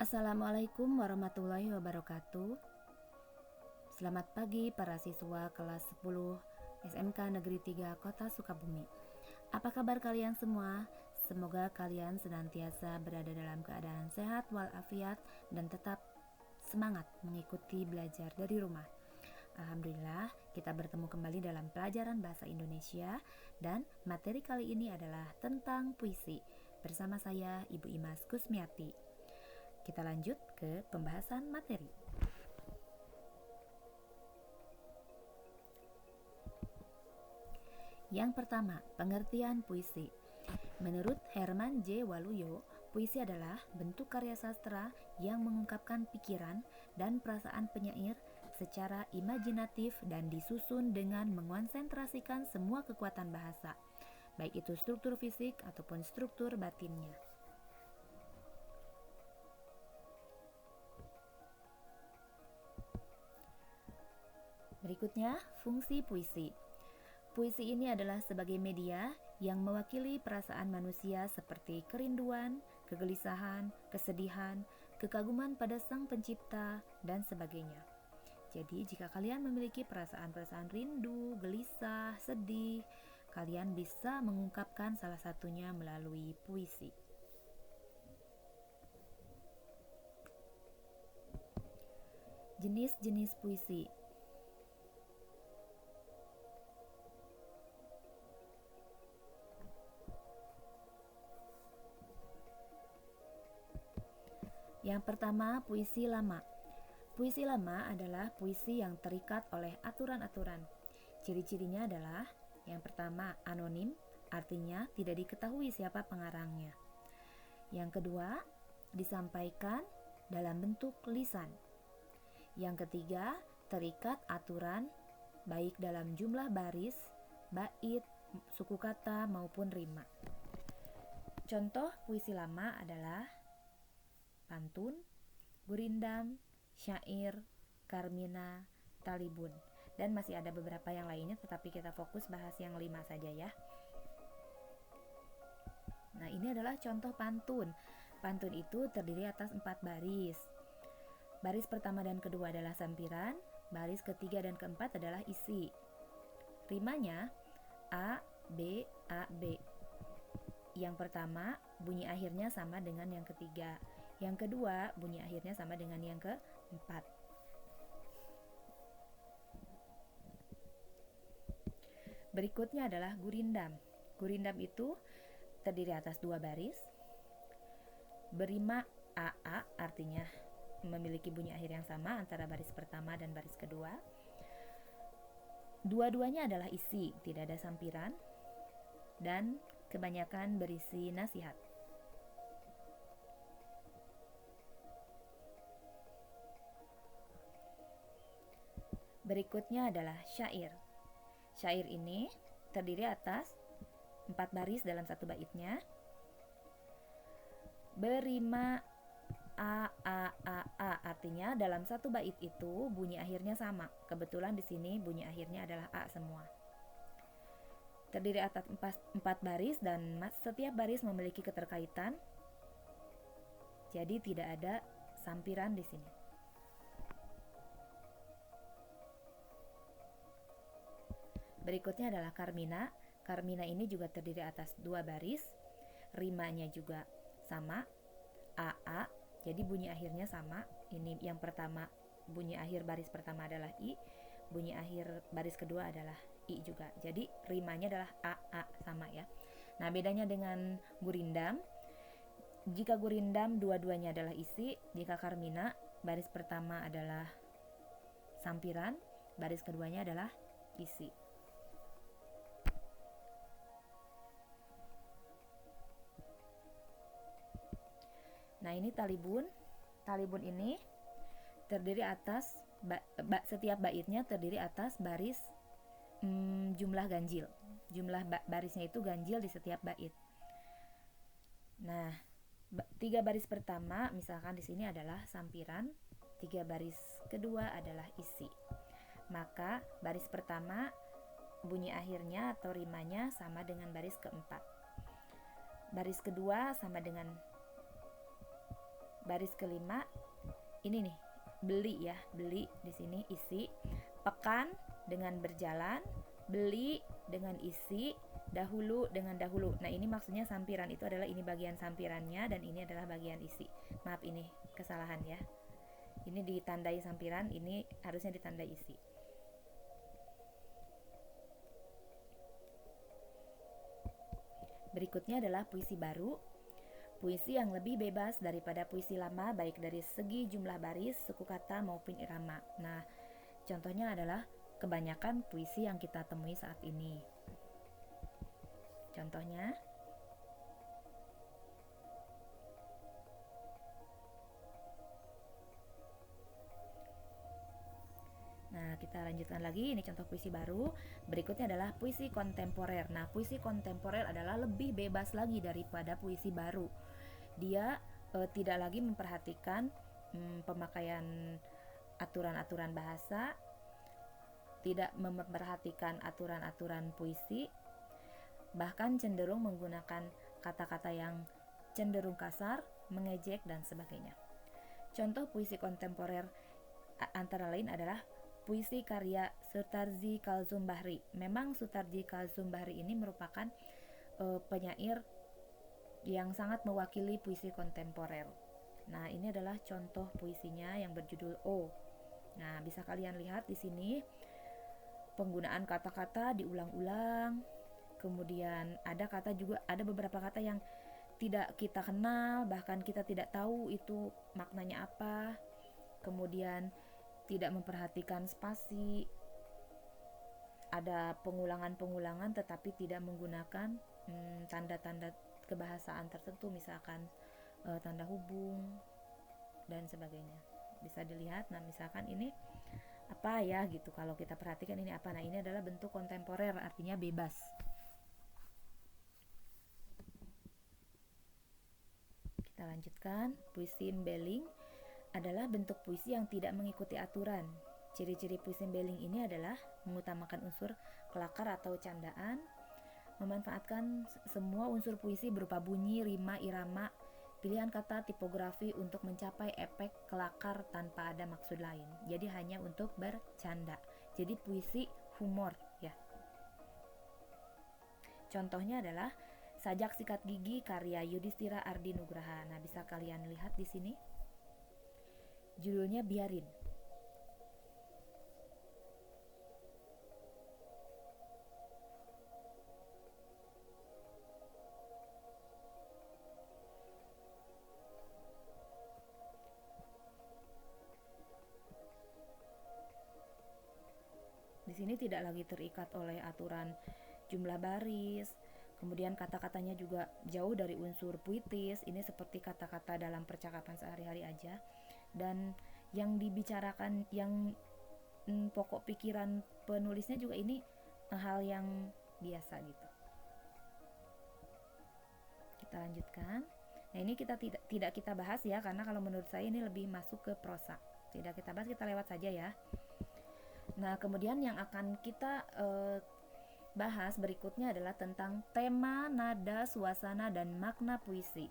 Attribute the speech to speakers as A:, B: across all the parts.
A: Assalamualaikum warahmatullahi wabarakatuh. Selamat pagi para siswa kelas 10 SMK Negeri 3 Kota Sukabumi. Apa kabar kalian semua? Semoga kalian senantiasa berada dalam keadaan sehat walafiat dan tetap semangat mengikuti belajar dari rumah. Alhamdulillah, kita bertemu kembali dalam pelajaran bahasa Indonesia dan materi kali ini adalah tentang puisi bersama saya Ibu Imas Kusmiati. Kita lanjut ke pembahasan materi. Yang pertama, pengertian puisi. Menurut Herman J. Waluyo, puisi adalah bentuk karya sastra yang mengungkapkan pikiran dan perasaan penyair secara imajinatif dan disusun dengan mengonsentrasikan semua kekuatan bahasa, baik itu struktur fisik ataupun struktur batinnya. Berikutnya, fungsi puisi. Puisi ini adalah sebagai media yang mewakili perasaan manusia seperti kerinduan, kegelisahan, kesedihan, kekaguman pada Sang Pencipta, dan sebagainya. Jadi, jika kalian memiliki perasaan-perasaan rindu, gelisah, sedih, kalian bisa mengungkapkan salah satunya melalui puisi. Jenis-jenis puisi. Yang pertama, puisi lama. Puisi lama adalah puisi yang terikat oleh aturan-aturan. Ciri-cirinya adalah yang pertama, anonim, artinya tidak diketahui siapa pengarangnya. Yang kedua, disampaikan dalam bentuk lisan. Yang ketiga, terikat aturan baik dalam jumlah baris, bait, suku kata maupun rima. Contoh puisi lama adalah pantun, gurindam, syair, karmina, talibun, dan masih ada beberapa yang lainnya, tetapi kita fokus bahas yang 5 saja ya. Nah, ini adalah contoh pantun. Pantun itu terdiri atas 4 baris. Baris pertama dan kedua adalah sampiran, baris ketiga dan keempat adalah isi. Rimanya A, B, A, B. Yang pertama, bunyi akhirnya sama dengan yang ketiga. Yang kedua, bunyi akhirnya sama dengan yang keempat. Berikutnya adalah gurindam. Gurindam itu terdiri atas 2 baris, berima AA, artinya memiliki bunyi akhir yang sama antara baris pertama dan baris kedua. Dua-duanya adalah isi, tidak ada sampiran, dan kebanyakan berisi nasihat. Berikutnya adalah syair. Syair ini terdiri atas 4 baris dalam satu baitnya. Berima A, artinya dalam satu bait itu bunyi akhirnya sama. Kebetulan di sini bunyi akhirnya adalah A semua. Terdiri atas 4 baris dan setiap baris memiliki keterkaitan. Jadi tidak ada sampiran di sini. Berikutnya adalah karmina. Karmina ini juga terdiri atas 2 baris. Rimanya juga sama, AA. Jadi bunyi akhirnya sama. Ini yang pertama, bunyi akhir baris pertama adalah I. Bunyi akhir baris kedua adalah I juga. Jadi rimanya adalah AA, sama ya. Nah, bedanya dengan gurindam. Jika gurindam dua-duanya adalah isi. Jika karmina, baris pertama adalah sampiran, baris keduanya adalah isi. Nah, ini talibun. Talibun ini terdiri atas setiap baitnya terdiri atas baris jumlah ganjil. Jumlah barisnya itu ganjil di setiap bait. Nah, 3 baris pertama misalkan di sini adalah sampiran, 3 baris kedua adalah isi. Maka baris pertama bunyi akhirnya atau rimanya sama dengan baris keempat. Baris kedua sama dengan baris kelima ini nih, beli ya, beli di sini isi, pekan dengan berjalan, beli dengan isi, dahulu dengan dahulu. Nah, ini maksudnya sampiran, itu adalah ini bagian sampirannya dan ini adalah bagian isi. Maaf, ini kesalahan ya. Ini ditandai sampiran, ini harusnya ditandai isi. Berikutnya adalah puisi baru. Puisi yang lebih bebas daripada puisi lama baik dari segi jumlah baris, suku kata maupun irama. Nah, contohnya adalah kebanyakan puisi yang kita temui saat ini. Contohnya, nah, kita lanjutkan lagi, ini contoh puisi baru. Berikutnya adalah puisi kontemporer. Nah, puisi kontemporer adalah lebih bebas lagi daripada puisi baru. Dia tidak lagi memperhatikan pemakaian aturan-aturan bahasa, tidak memperhatikan aturan-aturan puisi, bahkan cenderung menggunakan kata-kata yang cenderung kasar, mengejek, dan sebagainya. Contoh puisi kontemporer antara lain adalah puisi karya Sutarji Kalzum Bahri. Memang Sutarji Kalzum Bahri ini merupakan penyair yang sangat mewakili puisi kontemporer. Nah, ini adalah contoh puisinya yang berjudul O. Nah, bisa kalian lihat di sini penggunaan kata-kata diulang-ulang. Kemudian ada beberapa kata yang tidak kita kenal, bahkan kita tidak tahu itu maknanya apa. Kemudian tidak memperhatikan spasi. Ada pengulangan-pengulangan tetapi tidak menggunakan tanda-tanda kebahasaan tertentu, misalkan tanda hubung dan sebagainya. Bisa dilihat, nah misalkan ini apa ya gitu, kalau kita perhatikan ini apa, nah ini adalah bentuk kontemporer, artinya bebas. Kita lanjutkan, puisi embeling adalah bentuk puisi yang tidak mengikuti aturan. Ciri-ciri puisi embeling ini adalah mengutamakan unsur kelakar atau candaan, memanfaatkan semua unsur puisi berupa bunyi, rima, irama, pilihan kata, tipografi untuk mencapai efek kelakar tanpa ada maksud lain. Jadi hanya untuk bercanda. Jadi puisi humor ya. Contohnya adalah Sajak Sikat Gigi karya Yudhistira Ardi Nugraha. Nah, bisa kalian lihat di sini. Judulnya Biarin. Di sini tidak lagi terikat oleh aturan jumlah baris, kemudian kata-katanya juga jauh dari unsur puitis. Ini seperti kata-kata dalam percakapan sehari-hari aja. Dan yang dibicarakan, yang pokok pikiran penulisnya juga ini hal yang biasa gitu. Kita lanjutkan. Nah, ini kita tidak kita bahas ya, karena kalau menurut saya ini lebih masuk ke prosa. Tidak kita bahas, kita lewat saja ya. Nah, kemudian yang akan kita bahas berikutnya adalah tentang tema, nada, suasana, dan makna puisi.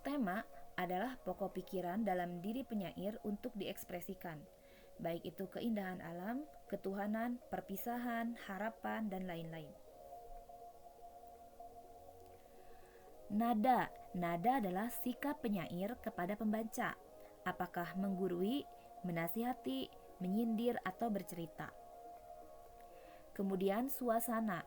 A: Tema adalah pokok pikiran dalam diri penyair untuk diekspresikan, baik itu keindahan alam, ketuhanan, perpisahan, harapan, dan lain-lain. Nada adalah sikap penyair kepada pembaca, apakah menggurui, menasihati, menyindir, atau bercerita. Kemudian suasana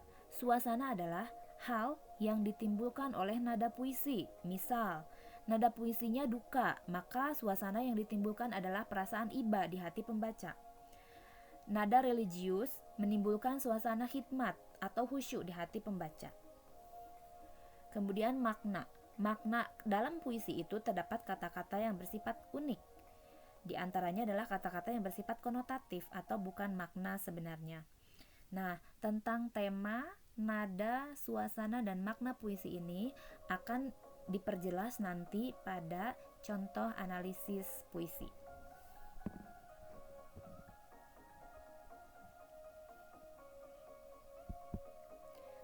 A: adalah hal yang ditimbulkan oleh nada puisi. Misal, nada puisinya duka, maka suasana yang ditimbulkan adalah perasaan iba di hati pembaca. Nada religius menimbulkan suasana hikmat atau khusyuk di hati pembaca. Kemudian makna dalam puisi itu terdapat kata-kata yang bersifat unik. Di antaranya adalah kata-kata yang bersifat konotatif atau bukan makna sebenarnya. Nah, tentang tema, nada, suasana, dan makna puisi ini akan diperjelas nanti pada contoh analisis puisi.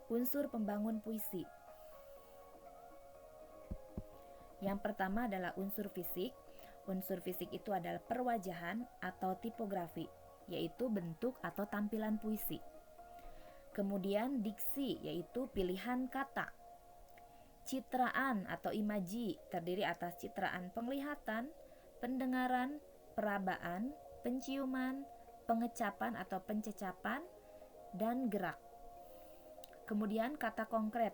A: Unsur pembangun puisi. Yang pertama adalah unsur fisik. Unsur fisik itu adalah perwajahan atau tipografi, yaitu bentuk atau tampilan puisi. Kemudian diksi, yaitu pilihan kata. Citraan atau imaji terdiri atas citraan penglihatan, pendengaran, perabaan, penciuman, pengecapan atau pencecapan, dan gerak. Kemudian kata konkret,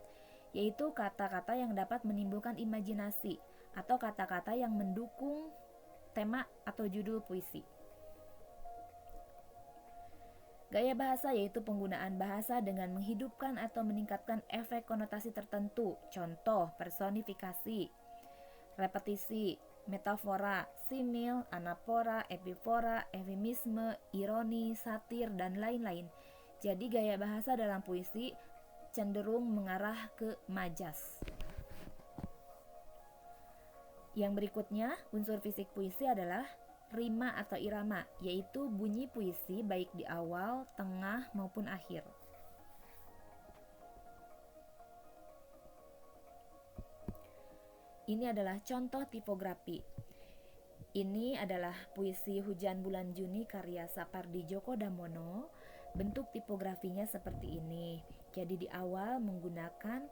A: yaitu kata-kata yang dapat menimbulkan imajinasi atau kata-kata yang mendukung tema atau judul puisi. Gaya bahasa yaitu penggunaan bahasa dengan menghidupkan atau meningkatkan efek konotasi tertentu. Contoh, personifikasi, repetisi, metafora, simil, anafora, epifora, eufemisme, ironi, satir, dan lain-lain. Jadi gaya bahasa dalam puisi cenderung mengarah ke majas. Yang berikutnya, unsur fisik puisi adalah rima atau irama, yaitu bunyi puisi baik di awal, tengah, maupun akhir. Ini adalah contoh tipografi. Ini adalah puisi Hujan Bulan Juni karya Sapardi Djoko Damono. Bentuk tipografinya seperti ini. Jadi di awal menggunakan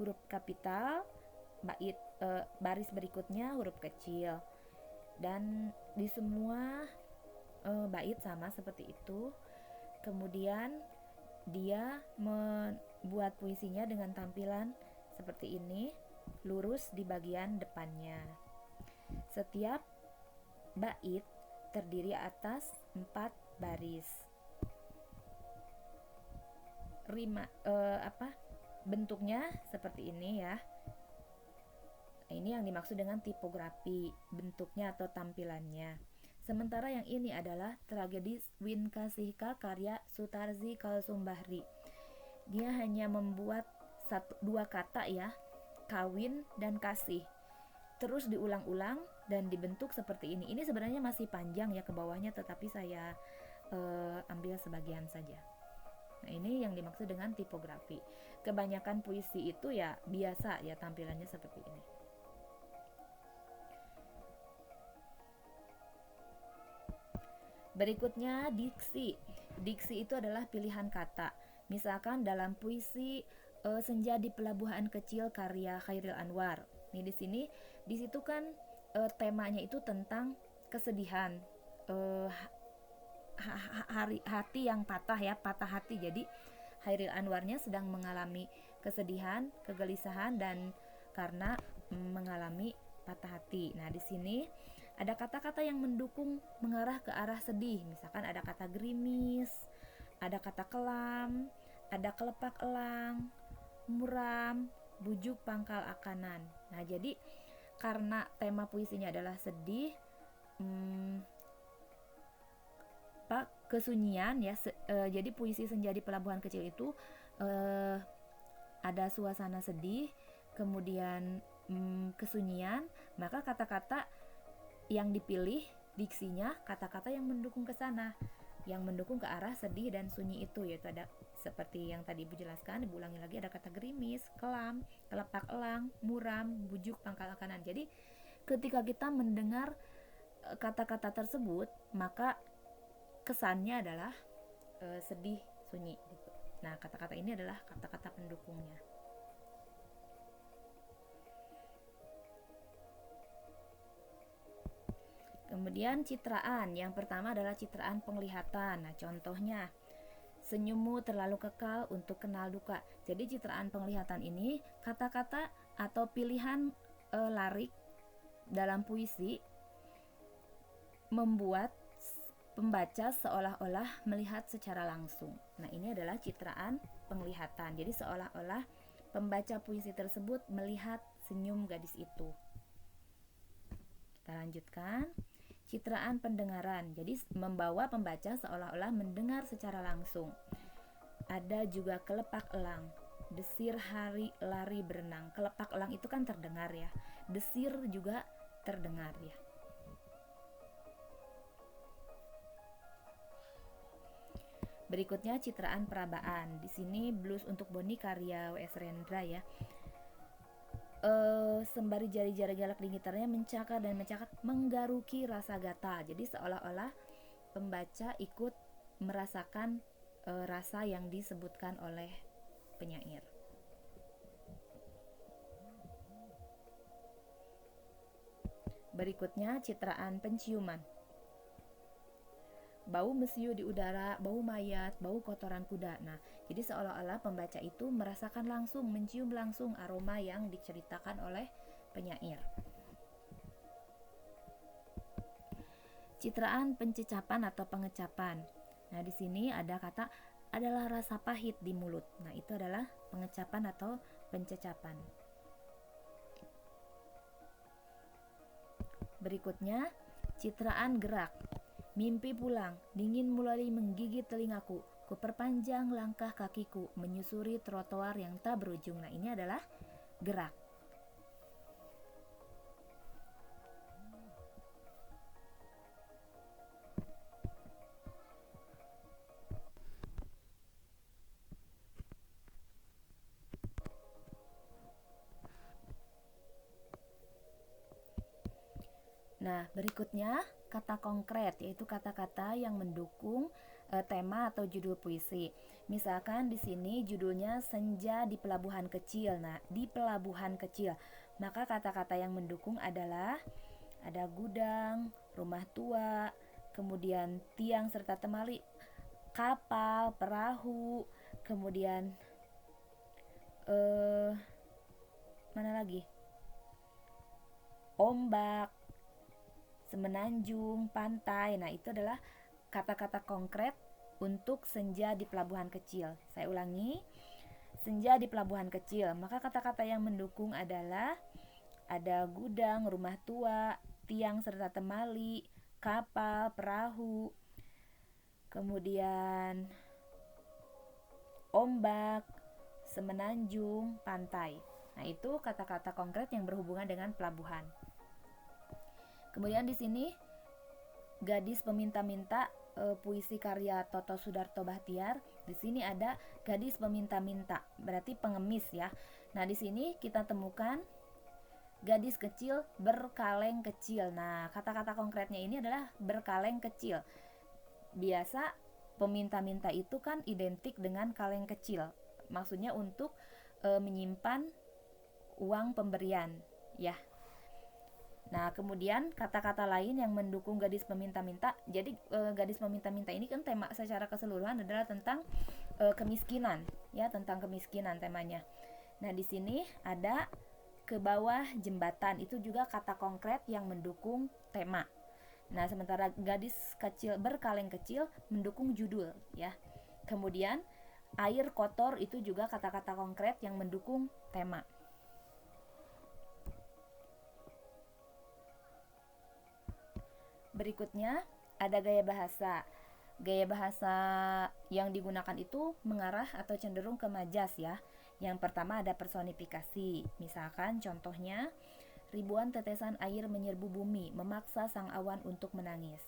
A: huruf kapital, baris berikutnya huruf kecil. Dan di semua bait sama seperti itu. Kemudian dia membuat puisinya dengan tampilan seperti ini, lurus di bagian depannya. Setiap bait terdiri atas 4 baris. Bentuknya seperti ini ya. Ini yang dimaksud dengan tipografi, bentuknya atau tampilannya. Sementara yang ini adalah tragedi Win Kasihka karya Sutarzi Kalsumbahri. Dia hanya membuat 2 kata ya, kawin dan kasih. Terus diulang-ulang dan dibentuk seperti ini. Ini sebenarnya masih panjang ya ke bawahnya, tetapi saya ambil sebagian saja. Nah, ini yang dimaksud dengan tipografi. Kebanyakan puisi itu ya biasa ya tampilannya seperti ini. Berikutnya diksi. Diksi itu adalah pilihan kata. Misalkan dalam puisi Senja di Pelabuhan Kecil karya Chairil Anwar. Nih di situ kan temanya itu tentang kesedihan, hati yang patah ya, patah hati. Jadi Chairil Anwarnya sedang mengalami kesedihan, kegelisahan dan karena mengalami patah hati. Nah, di sini ada kata-kata yang mendukung mengarah ke arah sedih. Misalkan ada kata gerimis, ada kata kelam, ada kelepak elang, muram, bujuk pangkal akanan. Nah, jadi karena tema puisinya adalah sedih, kesunyian ya. Jadi puisi Senja di Pelabuhan Kecil itu ada suasana sedih, kemudian kesunyian, maka kata-kata yang dipilih diksinya kata-kata yang mendukung ke sana, yang mendukung ke arah sedih dan sunyi itu, yaitu ada seperti yang tadi Ibu jelaskan, Ibu ulangi lagi, ada kata gerimis, kelam, kelepak elang, muram, bujuk pangkal akanan. Jadi ketika kita mendengar kata-kata tersebut, maka kesannya adalah sedih, sunyi gitu. Nah, kata-kata ini adalah kata-kata pendukungnya. Kemudian citraan. Yang pertama adalah citraan penglihatan. Nah, contohnya senyummu terlalu kekal untuk kenal duka. Jadi citraan penglihatan ini kata-kata atau pilihan larik dalam puisi membuat pembaca seolah-olah melihat secara langsung. Nah, ini adalah citraan penglihatan. Jadi seolah-olah pembaca puisi tersebut melihat senyum gadis itu. Kita lanjutkan. Citraan pendengaran. Jadi membawa pembaca seolah-olah mendengar secara langsung. Ada juga kelepak elang. Desir hari lari berenang. Kelepak elang itu kan terdengar ya. Desir juga terdengar ya. Berikutnya citraan perabaan. Di sini Blues untuk Boni karya W.S. Rendra ya. sembari jari-jari galak di gitarnya mencakar dan mencakar, menggaruki rasa gatal. Jadi seolah-olah pembaca ikut merasakan rasa yang disebutkan oleh penyair. Berikutnya citraan penciuman. Bau mesiu di udara, bau mayat, bau kotoran kuda. Nah, jadi seolah-olah pembaca itu merasakan langsung, mencium langsung aroma yang diceritakan oleh penyair. Citraan pencecapan atau pengecapan. Nah, di sini ada kata adalah rasa pahit di mulut. Nah, itu adalah pengecapan atau pencecapan. Berikutnya, citraan gerak. Mimpi pulang, dingin mulai menggigit telingaku. Kuperpanjang langkah kakiku, menyusuri trotoar yang tak berujung. Nah, ini adalah gerak. Nah, berikutnya kata konkret, yaitu kata-kata yang mendukung tema atau judul puisi. Misalkan di sini judulnya Senja di Pelabuhan Kecil. Nah, di pelabuhan kecil, maka kata-kata yang mendukung adalah ada gudang, rumah tua, kemudian tiang serta temali, kapal, perahu, kemudian mana lagi? Ombak, semenanjung, pantai. Nah, itu adalah kata-kata konkret untuk senja di pelabuhan kecil. Saya ulangi, senja di pelabuhan kecil. Maka kata-kata yang mendukung adalah ada gudang, rumah tua, tiang serta temali, kapal, perahu, kemudian ombak, semenanjung, pantai. Nah, itu kata-kata konkret yang berhubungan dengan pelabuhan. Kemudian di sini Gadis Peminta-Minta, puisi karya Toto Sudarto Bahtiar. Di sini ada gadis peminta-minta, berarti pengemis ya. Nah, di sini kita temukan gadis kecil berkaleng kecil. Nah, kata-kata konkretnya ini adalah berkaleng kecil. Biasa peminta-minta itu kan identik dengan kaleng kecil. Maksudnya untuk menyimpan uang pemberian, ya. Nah, kemudian kata-kata lain yang mendukung gadis peminta-minta. Jadi gadis peminta-minta ini kan tema secara keseluruhan adalah tentang kemiskinan, ya, tentang kemiskinan temanya. Nah, di sini ada ke bawah jembatan, itu juga kata konkret yang mendukung tema. Nah, sementara gadis kecil berkaleng kecil mendukung judul, ya. Kemudian air kotor itu juga kata-kata konkret yang mendukung tema. Berikutnya ada gaya bahasa. Gaya bahasa yang digunakan itu mengarah atau cenderung ke majas ya. Yang pertama ada personifikasi. Misalkan contohnya, ribuan tetesan air menyerbu bumi, memaksa sang awan untuk menangis.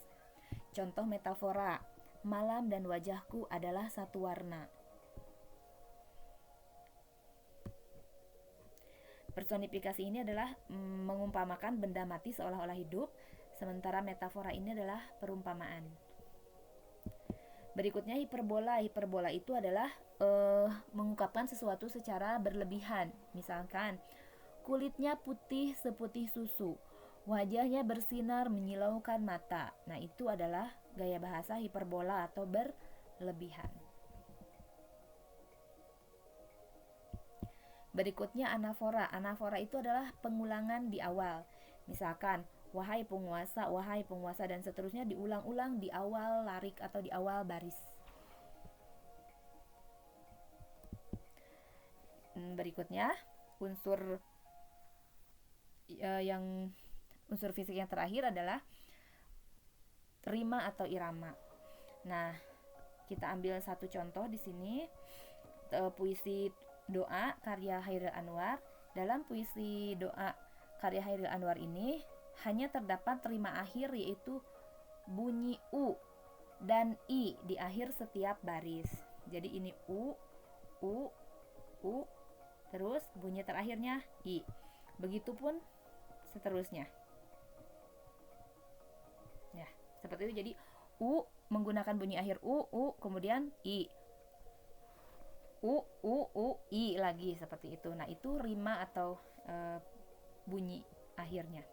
A: Contoh metafora, malam dan wajahku adalah satu warna. Personifikasi ini adalah mengumpamakan benda mati seolah-olah hidup, sementara metafora ini adalah perumpamaan. Berikutnya hiperbola. Hiperbola itu adalah mengungkapkan sesuatu secara berlebihan. Misalkan, kulitnya putih seputih susu, wajahnya bersinar menyilaukan mata. Nah, itu adalah gaya bahasa hiperbola atau berlebihan. Berikutnya anafora. Anafora itu adalah pengulangan di awal. Misalkan, wahai penguasa, dan seterusnya diulang-ulang di awal larik atau di awal baris. Berikutnya, unsur fisik yang terakhir adalah rima atau irama. Nah, kita ambil satu contoh di sini, puisi doa karya Chairil Anwar. Dalam puisi doa karya Chairil Anwar ini hanya terdapat rima akhir, yaitu bunyi u dan i di akhir setiap baris. Jadi ini u, terus bunyi terakhirnya i. Begitupun seterusnya. Ya, seperti itu. Jadi u menggunakan bunyi akhir u, kemudian i. I lagi seperti itu. Nah, itu rima atau bunyi akhirnya.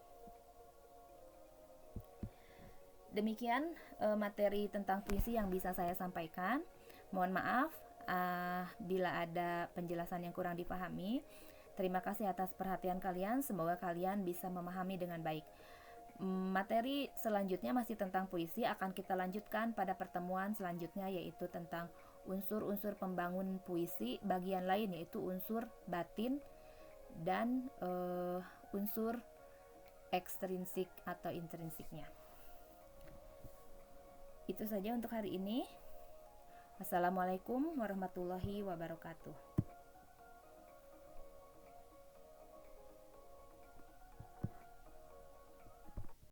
A: Demikian materi tentang puisi yang bisa saya sampaikan. Mohon maaf bila ada penjelasan yang kurang dipahami. Terima kasih atas perhatian kalian. Semoga kalian bisa memahami dengan baik. Materi selanjutnya masih tentang puisi, akan kita lanjutkan pada pertemuan selanjutnya, yaitu tentang unsur-unsur pembangun puisi bagian lain, yaitu unsur batin dan unsur ekstrinsik atau intrinsiknya. Itu saja untuk hari ini. Wassalamualaikum warahmatullahi wabarakatuh.